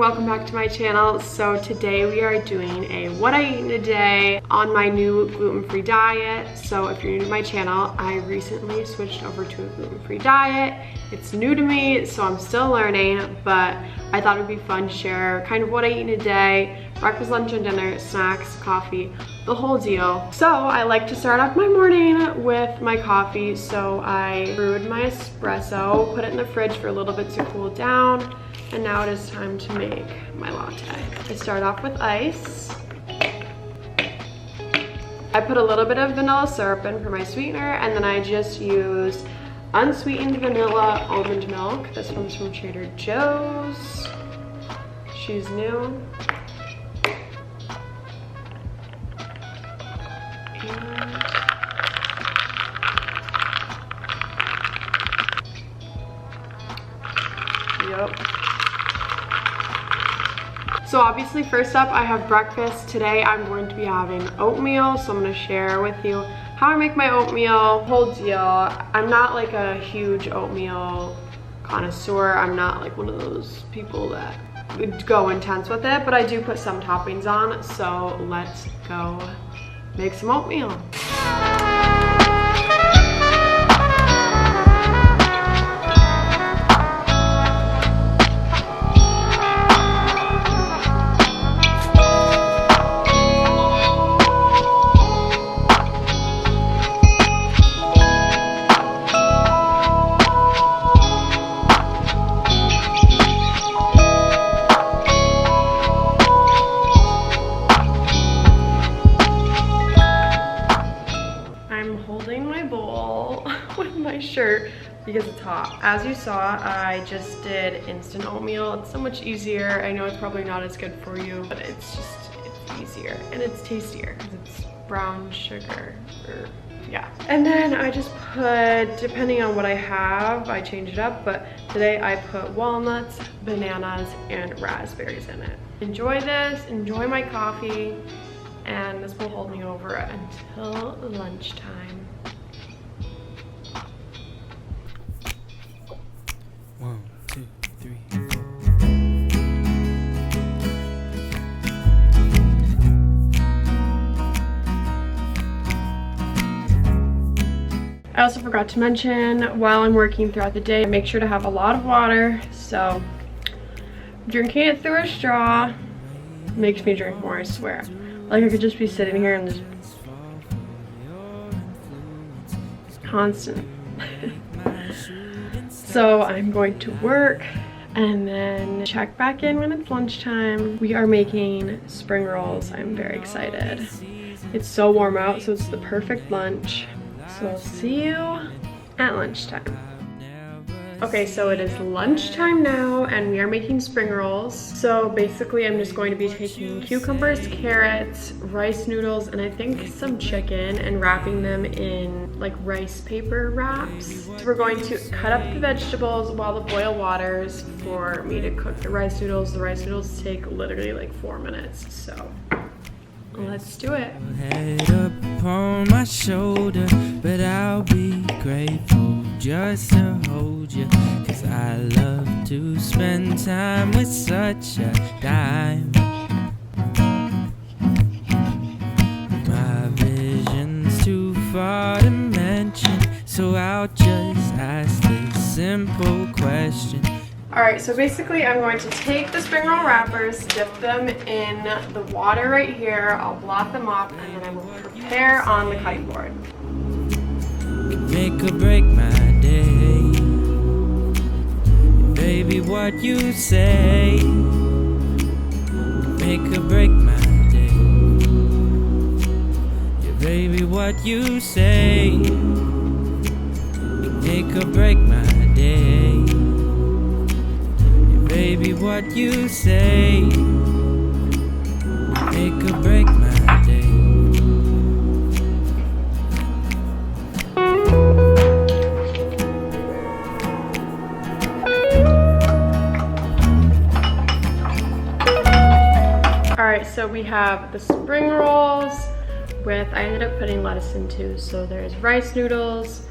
welcome back to my channel. So today we are doing a what I eat in a day on my new gluten-free diet. So if you're new to my channel, I recently switched over to a gluten-free diet. It's new to me, so I'm still learning, but I thought it would be fun to share kind of what I eat in a day, breakfast, lunch, and dinner, snacks, coffee, the whole deal. So I like to start off my morning with my coffee. So I brewed my espresso, put it in the fridge for a little bit to cool down, and now it is time to make my latte. I start off with ice. I put a little bit of vanilla syrup in for my sweetener, and then I just use unsweetened vanilla almond milk. This one's from Trader Joe's. She's new. Yep. So obviously first up I have breakfast. Today I'm going to be having oatmeal, so I'm going to share with you how I make my oatmeal, whole deal. I'm not like a huge oatmeal connoisseur. I'm not like one of those people that would go intense with it, but I do put some toppings on. So let's go make some oatmeal. Shirt because it's hot. As you saw, I just did instant oatmeal. It's so much easier. I know it's probably not as good for you, but it's easier and it's tastier because it's brown sugar. Yeah. And then I just put, depending on what I have, I change it up, but today I put walnuts, bananas, and raspberries in it. Enjoy this, enjoy my coffee, and this will hold me over until lunchtime. 1, 2, 3, 4. I also forgot to mention, while I'm working throughout the day, make sure to have a lot of water. So drinking it through a straw makes me drink more, I swear. Like I could just be sitting here and just constant. So I'm going to work and then check back in when it's lunchtime. We are making spring rolls. I'm very excited. It's so warm out, so it's the perfect lunch. So I'll see you at lunchtime. Okay, so it is lunchtime now and we are making spring rolls. So basically I'm just going to be taking cucumbers, carrots, rice noodles, and I think some chicken and wrapping them in like rice paper wraps. So we're going to cut up the vegetables while the boil waters for me to cook the rice noodles. The rice noodles take literally like 4 minutes, so let's do it. Head up on my shoulder, but I'll be grateful just to hold you, 'cause I love to spend time with such a dime. My vision's too far to mention, so I'll just ask this simple question. Alright, so basically I'm going to take the spring roll wrappers, dip them in the water right here, I'll blot them up, and then I will prepare on the cutting board. Make or break my day, baby, what you say. Make or break my day, yeah, baby, what you say. Make or break my day, baby, what you say. Make or break my day. Alright, so we have the spring rolls with, I ended up putting lettuce in too, so there's rice noodles,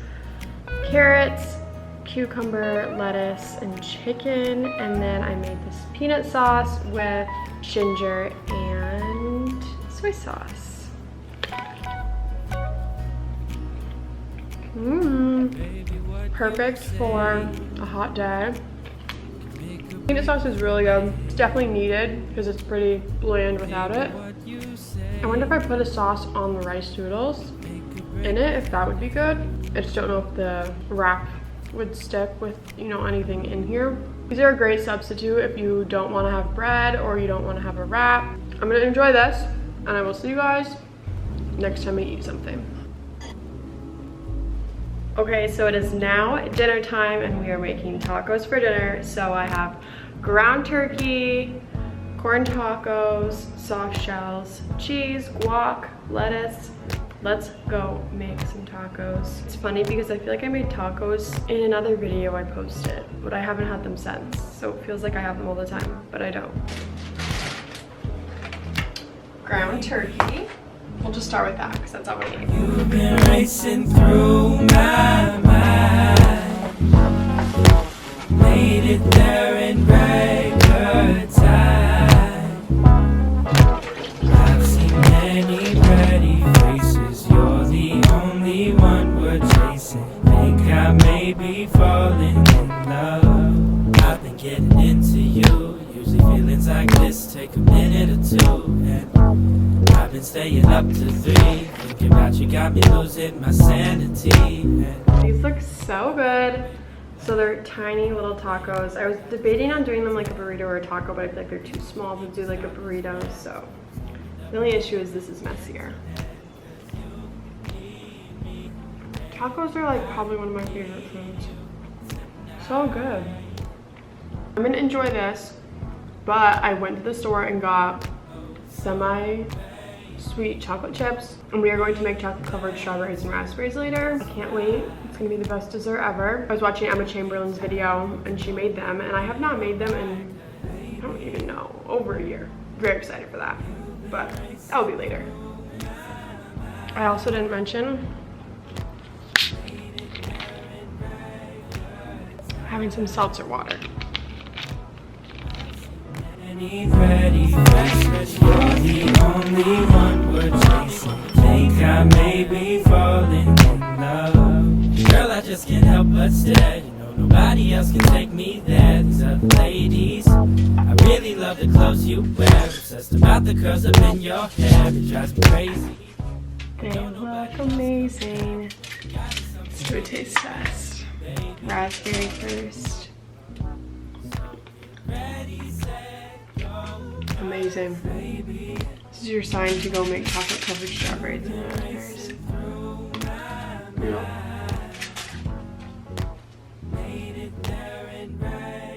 carrots, cucumber, lettuce, and chicken. And then I made this peanut sauce with ginger and soy sauce. Perfect for a hot day. Peanut sauce is really good. It's definitely needed because it's pretty bland without it. I wonder if I put a sauce on the rice noodles in it, if that would be good. I just don't know if the wrap would stick with, you know, anything in here. These are a great substitute if you don't want to have bread or you don't want to have a wrap. I'm gonna enjoy this, and I will see you guys next time I eat something. Okay, so it is now dinner time and we are making tacos for dinner. So I have ground turkey, corn tacos, soft shells, cheese, guac, lettuce. Let's go make some tacos. It's funny because I feel like I made tacos in another video I posted, but I haven't had them since. So it feels like I have them all the time, but I don't. Ground turkey. We'll just start with that because that's all we need. You've been racing through my mind. Made it there in record time. I've seen many pretty faces. You're the only one we're chasing. Think I may be falling in love. I've been getting into you. Usually feelings like this take a minute or two. And I've been staying up to 3. Thinking about you got me losing my sanity. These look so good. So they're tiny little tacos. I was debating on doing them like a burrito or a taco, but I feel like they're too small to do like a burrito. So the only issue is this is messier. Tacos are like probably one of my favorite foods. So good. I'm gonna enjoy this, but I went to the store and got semi-sweet chocolate chips, and we are going to make chocolate covered strawberries and raspberries later. I can't wait. It's gonna be the best dessert ever. I was watching Emma Chamberlain's video and she made them, and I have not made them in, I don't even know, over a year. Very excited for that, but that'll be later. I also didn't mention having some seltzer water. Ready, fresh, you're the only one we're chasing. Think I may be falling in love. Girl, I just can't help but stare. You know nobody else can take me there. These other ladies, I really love the clothes you wear. Obsessed about the curls up in your hair. It drives me crazy. They look amazing. Let's do a taste test. Raspberry first. Amazing. This is your sign to go make chocolate covered strawberries and raspberries.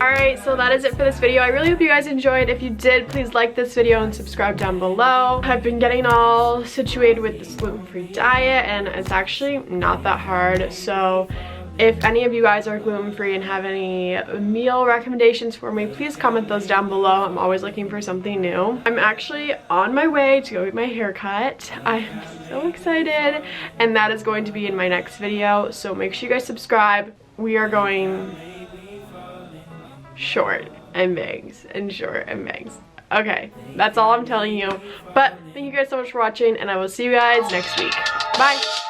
Alright, so that is it for this video. I really hope you guys enjoyed. If you did, please like this video and subscribe down below. I've been getting all situated with this gluten-free diet, and it's actually not that hard. So if any of you guys are gluten-free and have any meal recommendations for me, please comment those down below. I'm always looking for something new. I'm actually on my way to go get my hair cut. I am so excited, and that is going to be in my next video. So make sure you guys subscribe. We are going short and bangs and short and bangs. Okay, that's all I'm telling you. But thank you guys so much for watching, and I will see you guys next week. Bye!